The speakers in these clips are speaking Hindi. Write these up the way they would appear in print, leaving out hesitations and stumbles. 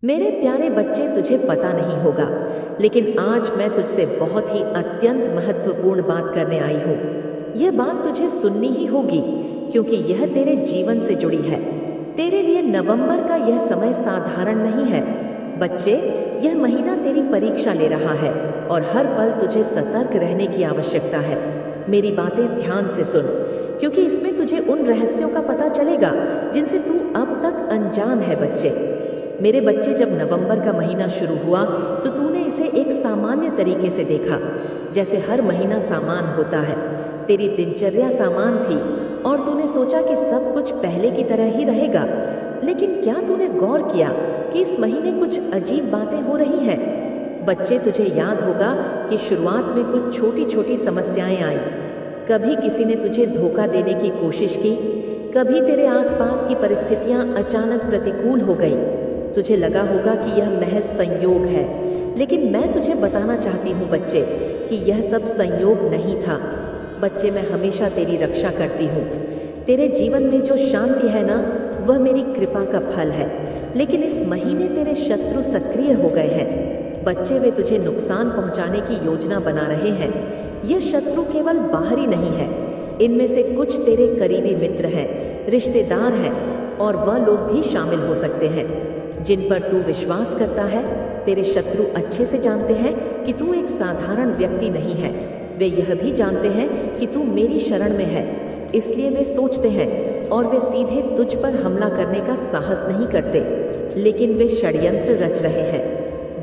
मेरे प्यारे बच्चे, तुझे पता नहीं होगा, लेकिन आज मैं तुझसे बहुत ही अत्यंत महत्वपूर्ण बात करने आई हूँ। यह बात तुझे सुननी ही होगी, क्योंकि यह तेरे जीवन से जुड़ी है। तेरे लिए नवंबर का यह समय साधारण नहीं है। बच्चे, यह महीना तेरी परीक्षा ले रहा है और हर पल तुझे सतर्क रहने की आवश्यकता है। मेरी बातें ध्यान से सुन, क्योंकि इसमें तुझे उन रहस्यों का पता चलेगा जिनसे तू अब तक अनजान है। बच्चे, मेरे बच्चे, जब नवंबर का महीना शुरू हुआ तो तूने इसे एक सामान्य तरीके से देखा, जैसे हर महीना सामान होता है। तेरी दिनचर्या सामान थी और तूने सोचा कि सब कुछ पहले की तरह ही रहेगा। लेकिन क्या तूने गौर किया कि इस महीने कुछ अजीब बातें हो रही हैं? बच्चे, तुझे याद होगा कि शुरुआत में कुछ छोटी छोटी समस्याएं आई। कभी किसी ने तुझे धोखा देने की कोशिश की, कभी तेरे आसपास की परिस्थितियां अचानक प्रतिकूल हो गई। तुझे लगा होगा कि यह महज संयोग है, लेकिन मैं तुझे बताना चाहती हूँ बच्चे कि यह सब संयोग नहीं था। बच्चे, मैं हमेशा तेरी रक्षा करती हूँ। तेरे जीवन में जो शांति है ना, वह मेरी कृपा का फल है। लेकिन इस महीने तेरे शत्रु सक्रिय हो गए हैं। बच्चे, वे तुझे नुकसान पहुँचाने की योजना बना रहे हैं। यह शत्रु केवल बाहरी नहीं है, इनमें से कुछ तेरे करीबी मित्र हैं, रिश्तेदार हैं, और वह लोग भी शामिल हो सकते हैं जिन पर तू विश्वास करता है। तेरे शत्रु अच्छे से जानते हैं कि तू एक साधारण व्यक्ति नहीं है। वे यह भी जानते हैं कि तू मेरी शरण में है, इसलिए वे सोचते हैं और वे सीधे तुझ पर हमला करने का साहस नहीं करते, लेकिन वे षड्यंत्र रच रहे हैं।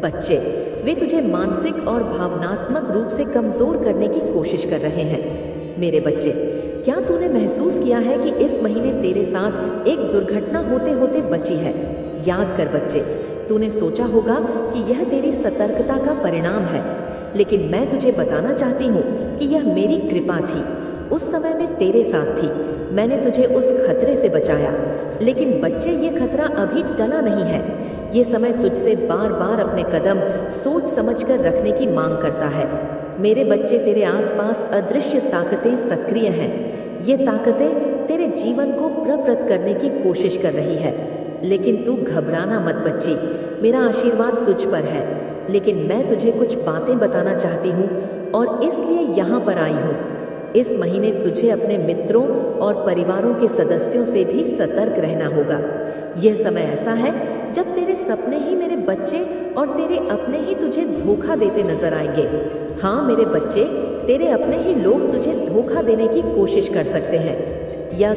बच्चे, वे तुझे मानसिक और भावनात्मक रूप से कमजोर करने की कोशिश कर रहे हैं। मेरे बच्चे, क्या तूने महसूस किया है कि इस महीने तेरे साथ एक दुर्घटना होते होते बची है? याद कर बच्चे, तूने सोचा होगा कि यह तेरी सतर्कता का परिणाम है, लेकिन मैं तुझे बताना चाहती हूँ कि यह मेरी कृपा थी। उस समय मैं तेरे साथ थी, मैंने तुझे उस खतरे से बचाया। लेकिन बच्चे, ये खतरा अभी टला नहीं है। ये समय तुझसे बार बार अपने कदम सोच समझकर रखने की मांग करता है। मेरे बच्चे, तेरे आसपास अदृश्य ताकतें सक्रिय हैं। ये ताकतें तेरे जीवन को प्रवृत्त करने की कोशिश कर रही है, लेकिन तू घबराना मत बच्ची। मेरा आशीर्वाद तुझ पर है, लेकिन मैं तुझे कुछ बातें बताना चाहती हूँ और इसलिए यहाँ पर आई हूँ। इस महीने तुझे अपने मित्रों और परिवारों के सदस्यों से भी सतर्क रहना होगा। यह समय ऐसा है जब तेरे सपने ही मेरे बच्चे और तेरे अपने ही तुझे धोखा देते नजर आएंगे। हाँ मेरे बच्चे, तेरे अपने ही लोग तुझे धोखा देने की कोशिश कर सकते हैं। यह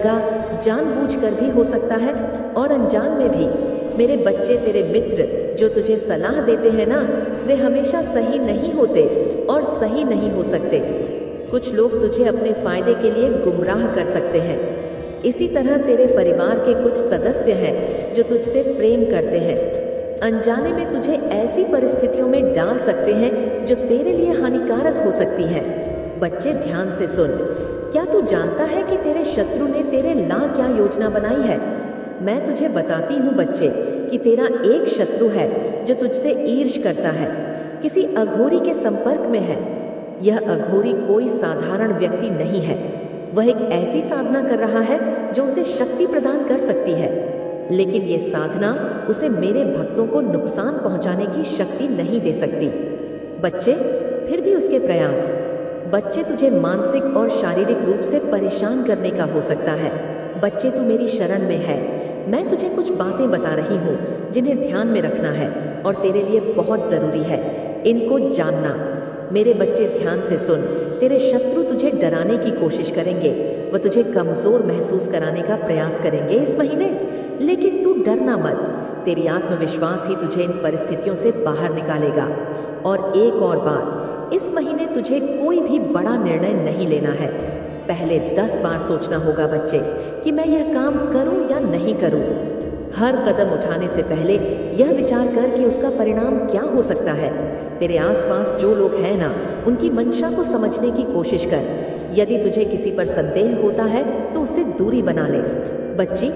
जानबूझकर भी हो सकता है और अनजान में भी। मेरे बच्चे, तेरे मित्र जो तुझे सलाह देते हैं ना, वे हमेशा सही नहीं होते और सही नहीं हो सकते। कुछ लोग तुझे अपने फायदे के लिए गुमराह कर सकते हैं। इसी तरह तेरे परिवार के कुछ सदस्य हैं जो तुझसे प्रेम करते हैं, अनजाने में तुझे ऐसी परिस्थितियों में डाल सकते हैं जो तेरे लिए हानिकारक हो सकती हैं। बच्चे, ध्यान से सुन। क्या तू जानता है कि तेरे शत्रु ने तेरे ला क्या योजना बनाई है? मैं तुझे बताती हूँ बच्चे कि तेरा एक शत्रु है जो तुझसे ईर्ष्या करता है, किसी अघोरी के संपर्क में है। यह अघोरी कोई साधारण व्यक्ति नहीं है, वह एक ऐसी साधना कर रहा है जो उसे शक्ति प्रदान कर सकती है, लेकिन ये साधना उसे मेरे भक्तों को नुकसान पहुंचाने की शक्ति नहीं दे सकती। बच्चे, फिर भी उसके प्रयास बच्चे तुझे मानसिक और शारीरिक रूप से परेशान करने का हो सकता है। बच्चे, तू मेरी शरण में है। मैं तुझे कुछ बातें बता रही हूँ जिन्हें ध्यान में रखना है और तेरे लिए बहुत ज़रूरी है इनको जानना। मेरे बच्चे, ध्यान से सुन। तेरे शत्रु तुझे डराने की कोशिश करेंगे, वह तुझे कमज़ोर महसूस कराने का प्रयास करेंगे इस महीने, लेकिन तू डरना मत। तेरी आत्मविश्वास ही तुझे इन परिस्थितियों से बाहर निकालेगा। और एक और बात, इस महीने तुझे कोई भी बड़ा निर्णय नहीं लेना है। पहले 10 बार सोचना होगा बच्चे कि मैं यह काम करूं या नहीं करूं। हर कदम उठाने से पहले यह विचार कर कि उसका परिणाम क्या हो सकता है। तेरे आसपास जो लोग हैं ना, उनकी मंशा को समझने की कोशिश कर। यदि तुझे किसी पर संदेह होता है तो उससे दूरी बना ले। बच्ची,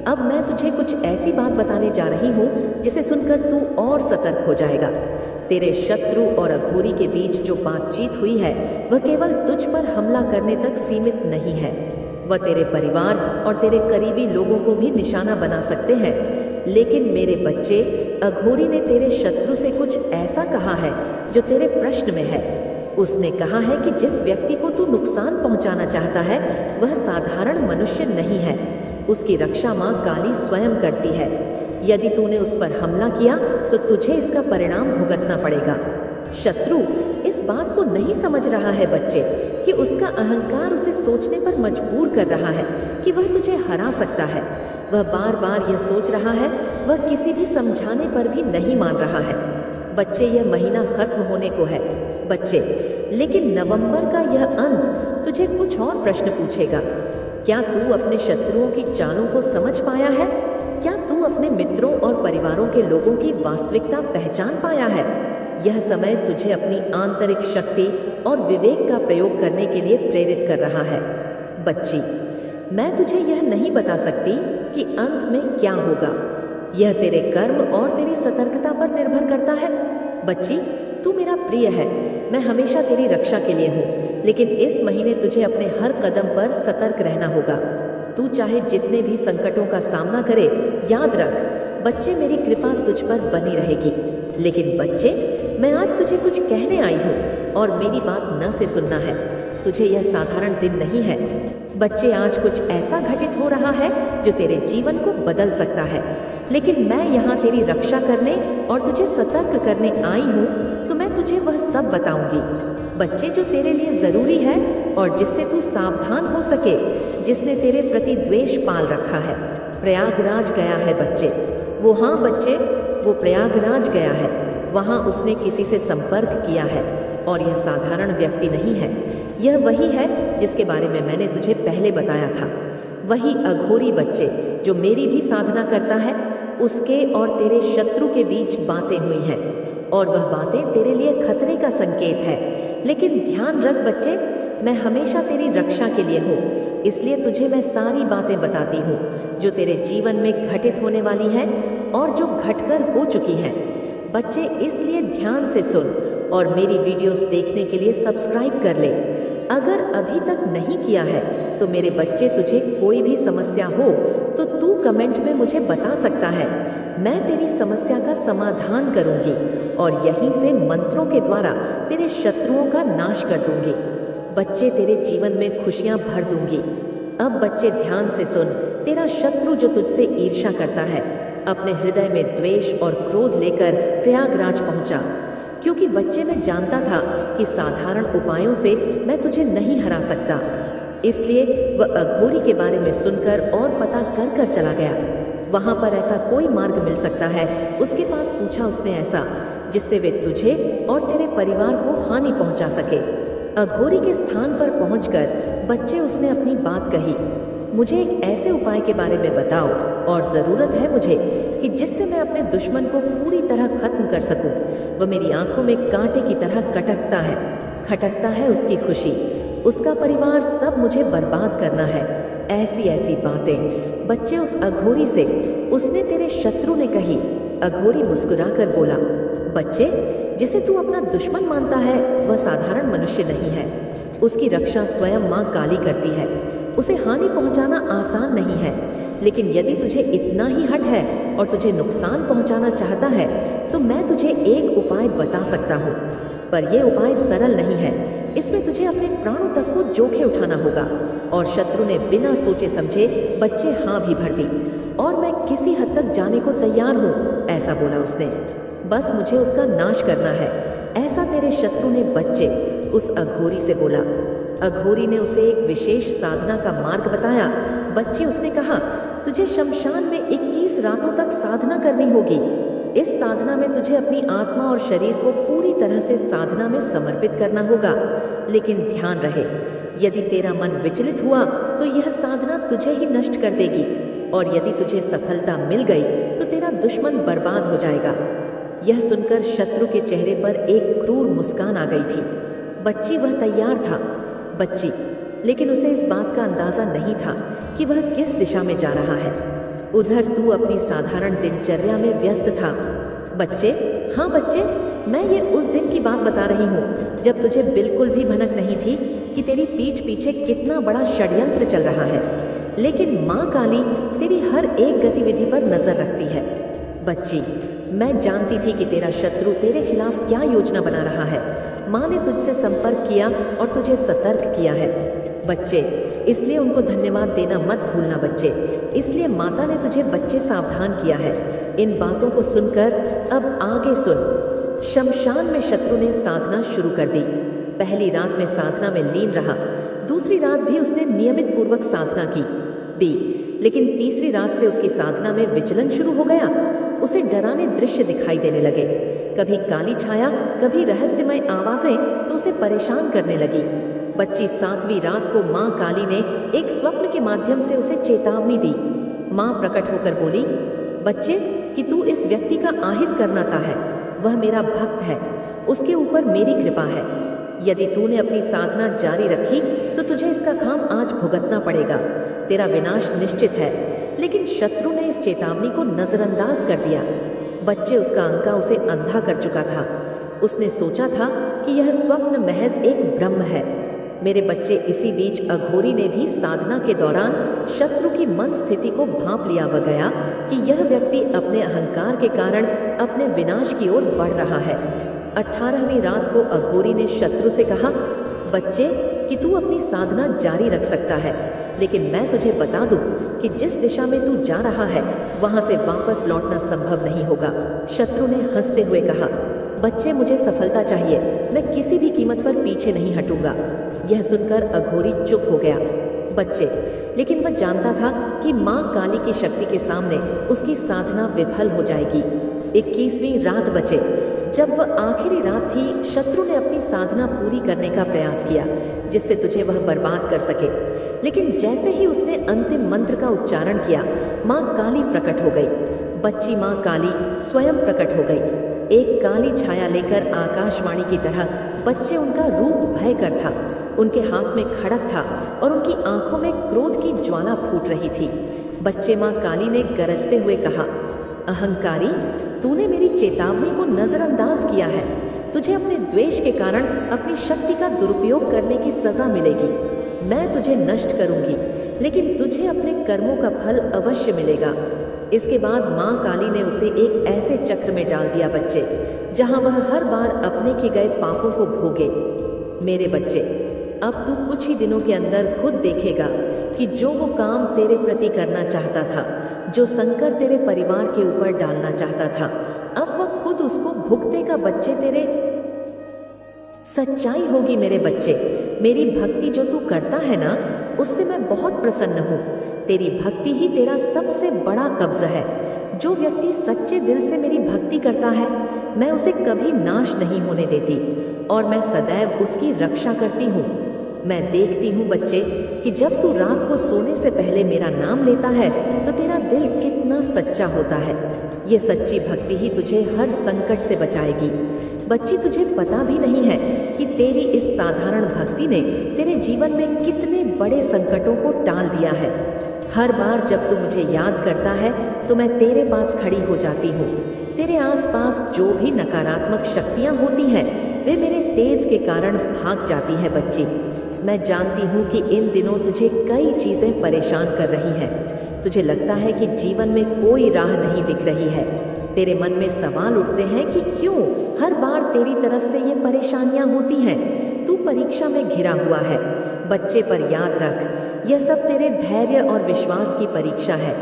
अब मैं तुझे कुछ ऐसी बात बताने जा रही हूँ जिसे सुनकर तू और सतर्क हो जाएगा। तेरे शत्रु और अघोरी के बीच जो बातचीत हुई है, वह केवल तुझ पर हमला करने तक सीमित नहीं है। वह तेरे परिवार और तेरे करीबी लोगों को भी निशाना बना सकते हैं। लेकिन मेरे बच्चे, अघोरी ने तेरे शत्रु से कुछ ऐसा कहा है जो तेरे प्रश्न में है। उसने कहा है कि जिस व्यक्ति को तू नुकसान पहुंचाना चाहता है वह साधारण मनुष्य नहीं है, उसकी रक्षा माँ काली स्वयं करती है। यदि तूने उस पर हमला किया तो तुझे इसका परिणाम भुगतना पड़ेगा। शत्रु इस बात को नहीं समझ रहा है बच्चे कि उसका अहंकार उसे सोचने पर मजबूर कर रहा है कि वह तुझे हरा सकता है। वह बार बार यह सोच रहा है, वह किसी भी समझाने पर भी नहीं मान रहा है। बच्चे, यह महीना खत्म होने को है बच्चे, लेकिन नवंबर का यह अंत तुझे कुछ और प्रश्न पूछेगा। क्या तू अपने शत्रुओं की चालों को समझ पाया है? क्या तू अपने मित्रों और परिवारों के लोगों की वास्तविकता पहचान पाया है? यह समय तुझे अपनी आंतरिक शक्ति और विवेक का प्रयोग करने के लिए प्रेरित कर रहा है। बच्ची, मैं तुझे यह नहीं बता सकती कि अंत में क्या होगा। यह तेरे कर्म और तेरी सतर्कता पर निर्भर करता है। बच्ची, तू मेरा प्रिय है, मैं हमेशा तेरी रक्षा के लिए हूँ, लेकिन इस महीने तुझे अपने हर कदम पर सतर्क रहना होगा। तू चाहे जितने भी संकटों का सामना करे, याद रख बच्चे, मेरी कृपा तुझ पर बनी रहेगी। लेकिन बच्चे, मैं आज तुझे कुछ कहने आई हूँ और मेरी बात न से सुनना है। तुझे यह साधारण दिन नहीं है बच्चे, आज कुछ ऐसा घटित हो रहा है जो तेरे जीवन को बदल सकता है। लेकिन मैं यहाँ तेरी रक्षा करने और तुझे सतर्क करने आई हूँ, तो मैं तुझे वह सब बताऊंगी बच्चे जो तेरे लिए जरूरी है और जिससे तू सावधान हो सके। जिसने तेरे प्रति द्वेष पाल रखा है प्रयागराज गया है बच्चे। वो, हाँ बच्चे, वो प्रयागराज गया है। वहाँ उसने किसी से संपर्क किया है और यह साधारण व्यक्ति नहीं है। यह वही है जिसके बारे में मैंने तुझे पहले बताया था। वही अघोरी बच्चे जो मेरी भी साधना करता है। उसके और तेरे शत्रु के बीच बातें हुई हैं और वह बातें तेरे लिए खतरे का संकेत है। लेकिन ध्यान रख बच्चे, मैं हमेशा तेरी रक्षा के लिए हूँ, इसलिए तुझे मैं सारी बातें बताती हूँ जो तेरे जीवन में घटित होने वाली हैं और जो घटकर हो चुकी हैं। बच्चे, इसलिए ध्यान से सुन और मेरी वीडियोस देखने के लिए सब्सक्राइब कर ले। अगर अभी तक नहीं किया है तो मेरे बच्चे, तुझे कोई भी समस्या हो तो तू कमेंट में मुझे बता सकता है। मैं तेरी समस्या का समाधान करूंगी और यहीं से मंत्रों के द्वारा तेरे शत्रुओं का नाश कर दूंगी। बच्चे, तेरे जीवन में खुशियां भर दूंगी। अब बच्चे ध्यान से सुन, तेरा शत्रु जो तुझसे ईर्ष्या करता है अपने हृदय में द्वेष और क्रोध लेकर प्रयागराज पहुंचा, क्योंकि बच्चे, मैं जानता था कि साधारण उपायों से मैं तुझे नहीं हरा सकता। इसलिए वह अघोरी के बारे में सुनकर और पता कर कर चला गया। वहां पर ऐसा कोई मार्ग मिल सकता है, उसके पास पूछा उसने, ऐसा जिससे वे तुझे और तेरे परिवार को हानि पहुंचा सके। अघोरी के स्थान पर पहुंचकर बच्चे, उसने अपनी बात कही। मुझे एक ऐसे उपाय के बारे में बताओ और ज़रूरत है मुझे कि जिससे मैं अपने दुश्मन को पूरी तरह खत्म कर सकूं। वह मेरी आंखों में कांटे की तरह खटकता है उसकी खुशी, उसका परिवार, सब मुझे बर्बाद करना है। ऐसी ऐसी बातें बच्चे उस अघोरी से उसने तेरे शत्रु ने कही। अघोरी मुस्कुराकर बोला, बच्चे, जिसे तू अपना दुश्मन मानता है वह साधारण मनुष्य नहीं है। उसकी रक्षा स्वयं माँ काली करती है। उसे हानि पहुंचाना आसान नहीं है, लेकिन यदि तुझे इतना ही हट है और तुझे नुकसान पहुंचाना चाहता है तो मैं तुझे एक उपाय बता सकता हूँ, पर यह उपाय सरल नहीं है। इसमें तुझे अपने प्राणों तक को जोखे उठाना होगा। और शत्रु ने बिना सोचे समझे बच्चे हाँ भी भर दी। और मैं किसी हद तक जाने को तैयार हूँ, ऐसा बोला उसने। बस मुझे उसका नाश करना है, ऐसा तेरे शत्रु ने बच्चे उस अघोरी से बोला। अघोरी ने उसे एक विशेष साधना का मार्ग बताया। बच्चे, उसने कहा, तुझे शमशान में 21 रातों तक साधना करनी होगी। इस साधना में तुझे अपनी आत्मा और शरीर को पूरी तरह से साधना में समर्पित करना होगा। लेकिन ध्यान रहे, यदि तेरा मन विचलित हुआ तो यह साधना तुझे ही नष्ट कर देगी, और यदि तुझे सफलता मिल गई तो तेरा दुश्मन बर्बाद हो जाएगा। यह सुनकर शत्रु के चेहरे पर एक क्रूर मुस्कान आ गई थी। बच्ची, वह तैयार था बच्ची, लेकिन उसे इस बात का अंदाजा नहीं था कि वह किस दिशा में जा रहा है। उधर तू अपनी साधारण दिनचर्या में व्यस्त था। बच्चे, हाँ बच्चे, मैं ये उस दिन की बात बता रही हूँ जब तुझे बिल्कुल भी भनक नहीं थी कि तेरी पीठ पीछे कितना बड़ा षड्यंत्र चल रहा है। लेकिन माँ काली तेरी हर एक गतिविधि पर नजर रखती है। बच्ची, मैं जानती थी कि तेरा शत्रु तेरे खिलाफ क्या योजना बना रहा है। माँ ने तुझसे संपर्क किया और तुझे सतर्क किया है। बच्चे, इसलिए उनको धन्यवाद देना मत भूलना बच्चे। इसलिए माता ने तुझे बच्चे सावधान किया है। इन बातों को सुनकर अब आगे सुन। शमशान में शत्रु ने साधना शुरू कर दी। पहली रात में साधना में लीन रहा। दूसरी रात भी उसने नियमित पूर्वक साधना की लेकिन तीसरी रात से उसकी साधना में विचलन शुरू हो गया। उसे डराने दृश्य दिखाई देने लगे। कभी काली छाया, कभी रहस्यमय आवाजें तो उसे परेशान करने लगी। बच्ची, 7वीं रात को माँ काली ने एक स्वप्न के माध्यम से उसे चेतावनी दी। माँ प्रकट होकर बोली, बच्चे, कि तू इस व्यक्ति का आहित करनाता है। वह मेरा भक्त है, उसके ऊपर मेरी कृपा है। यदि तूने अपनी साधना जारी रखी तो तुझे इसका खाम आज भुगतना पड़ेगा। तेरा विनाश निश्चित है। लेकिन शत्रु ने इस चेतावनी को नजरअंदाज कर दिया। बच्चे, उसका अंका उसे अंधा कर चुका था। उसने सोचा था कि यह स्वप्न महज एक भ्रम है। मेरे बच्चे, इसी बीच अघोरी ने भी साधना के दौरान शत्रु की मन स्थिति को भांप लिया व गया कि यह व्यक्ति अपने अहंकार के कारण अपने विनाश की ओर बढ़ रहा है। 18वीं रात को अघोरी ने शत्रु से कहा, बच्चे, कि तू अपनी साधना जारी रख सकता है, लेकिन मैं तुझे बता दूं कि जिस दिशा में तू जा रहा है वहां से वापस लौटना संभव नहीं होगा। शत्रु ने हंसते हुए कहा, बच्चे, मुझे सफलता चाहिए, मैं किसी भी कीमत पर पीछे नहीं हटूंगा। यह सुनकर अघोरी चुप हो गया। बच्चे, लेकिन वह जानता था कि माँ काली की शक्ति के सामने उसकी साधना विफल हो जाएगी। 21वीं रात बचे। जब वह आखिरी रात थी, शत्रु ने अपनी साधना पूरी करने का प्रयास किया जिससे तुझे वह बर्बाद कर सके। लेकिन जैसे ही उसने अंतिम मंत्र का उच्चारण किया, माँ काली प्रकट हो गई। बच्ची, माँ काली स्वयं प्रकट हो गई। एक काली छाया लेकर आकाशवाणी की तरह। बच्चे, उनका रूप भयकर था। उनके हाथ में खड़ग था और उनकी आंखों में क्रोध की ज्वाला फूट रही थी। बच्चे, माँ काली ने गरजते हुए कहा, अहंकारी, तूने मेरी चेतावनी को नजरअंदाज किया है। तुझे अपने द्वेष के कारण अपनी शक्ति का दुरुपयोग करने की सजा मिलेगी। मैं तुझे नष्ट करूंगी, लेकिन तुझे अपने कर्मों का फल अवश्य मिलेगा। इसके बाद माँ काली ने उसे एक ऐसे चक्र में डाल दिया बच्चे, जहां वह हर बार अपने किए गए पापों को भोगे। मेरे बच्चे, अब तू कुछ ही दिनों के अंदर खुद देखेगा कि जो वो काम तेरे प्रति करना चाहता था, जो संकट तेरे परिवार के ऊपर डालना चाहता था, अब वह खुद उसको भुगतेगा। बच्चे, तेरे सच्चाई होगी। मेरे बच्चे, मेरी भक्ति जो तू करता है ना, उससे मैं बहुत प्रसन्न हूँ। तेरी भक्ति ही तेरा सबसे बड़ा कब्ज है। जो व्यक्ति सच्चे दिल से मेरी भक्ति करता है, मैं उसे कभी नाश नहीं होने देती और मैं सदैव उसकी रक्षा करती हूँ। मैं देखती हूँ बच्चे कि जब तू रात को सोने से पहले मेरा नाम लेता है तो तेरा दिल कितना सच्चा होता है। ये सच्ची भक्ति ही तुझे हर संकट से बचाएगी। बच्ची, तुझे पता भी नहीं है कि तेरी इस साधारण भक्ति ने तेरे जीवन में कितने बड़े संकटों को टाल दिया है। हर बार जब तू मुझे याद करता है तो मैं तेरे पास खड़ी हो जाती हूँ। तेरे आसपास जो भी नकारात्मक शक्तियाँ होती हैं, वे मेरे तेज के कारण भाग जाती हैं। बच्ची, मैं जानती हूँ कि इन दिनों तुझे कई चीज़ें परेशान कर रही हैं। तुझे लगता है कि जीवन में कोई राह नहीं दिख रही है। तेरे मन में सवाल उठते हैं कि क्यों हर बार तेरी तरफ से ये परेशानियां होती हैं। तू परीक्षा में घिरा हुआ है। बच्चे, पर याद रख, यह सब तेरे धैर्य और विश्वास की परीक्षा है।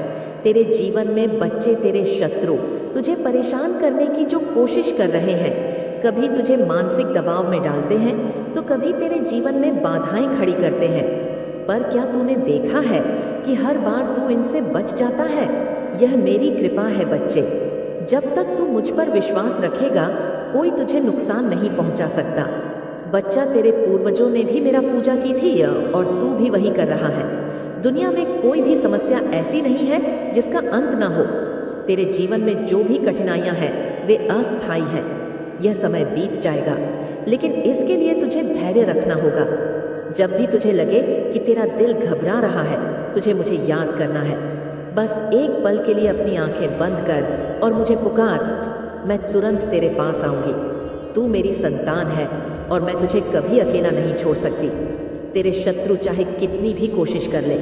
तेरे जीवन में बच्चे, तेरे शत्रु तुझे परेशान करने की जो कोशिश कर रहे हैं, कभी तुझे मानसिक दबाव में डालते हैं तो कभी तेरे जीवन में बाधाएं खड़ी करते हैं। पर क्या तूने देखा है कि हर बार तू इनसे बच जाता है? यह मेरी कृपा है बच्चे। जब तक तू मुझ पर विश्वास रखेगा, कोई तुझे नुकसान नहीं पहुंचा सकता। बच्चा, तेरे पूर्वजों ने भी मेरा पूजा की थी और तू भी वही कर रहा है। दुनिया में कोई भी समस्या ऐसी नहीं है जिसका अंत ना हो। तेरे जीवन में जो भी कठिनाइयां हैं, वे अस्थायी हैं। यह समय बीत जाएगा, लेकिन इसके लिए तुझे धैर्य रखना होगा। जब भी तुझे लगे कि तेरा दिल घबरा रहा है, तुझे मुझे याद करना है। बस एक पल के लिए अपनी आंखें बंद कर और मुझे पुकार। मैं तुरंत तेरे पास आऊंगी। तू मेरी संतान है और मैं तुझे कभी अकेला नहीं छोड़ सकती। तेरे शत्रु चाहे कितनी भी कोशिश कर ले,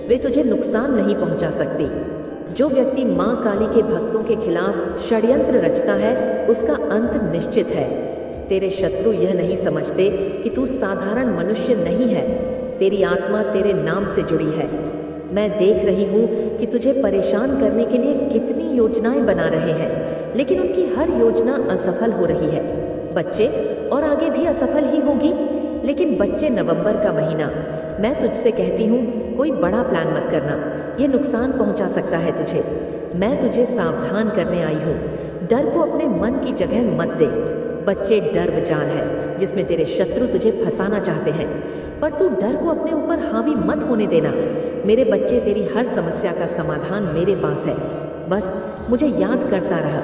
वे तुझे नुकसान नहीं पहुंचा सकती। जो व्यक्ति माँ काली के भक्तों के खिलाफ षड्यंत्र रचता है उसका अंत निश्चित है। तेरे शत्रु यह नहीं समझते कि तू साधारण मनुष्य नहीं है। तेरी आत्मा तेरे नाम से जुड़ी है। मैं देख रही हूँ कि तुझे परेशान करने के लिए कितनी योजनाएं बना रहे हैं, लेकिन उनकी हर योजना असफल हो रही है। बच्चे, और आगे भी असफल ही होगी। लेकिन बच्चे, नवंबर का महीना, मैं तुझसे कहती हूँ कोई बड़ा प्लान मत करना, यह नुकसान पहुँचा सकता है तुझे। मैं तुझे सावधान करने आई हूँ। डर को अपने मन की जगह मत दे। बच्चे, डर विजाल है जिसमें तेरे शत्रु तुझे फंसाना चाहते हैं, पर तू डर को अपने ऊपर हावी मत होने देना। मेरे बच्चे, तेरी हर समस्या का समाधान मेरे पास है। बस मुझे याद करता रहा।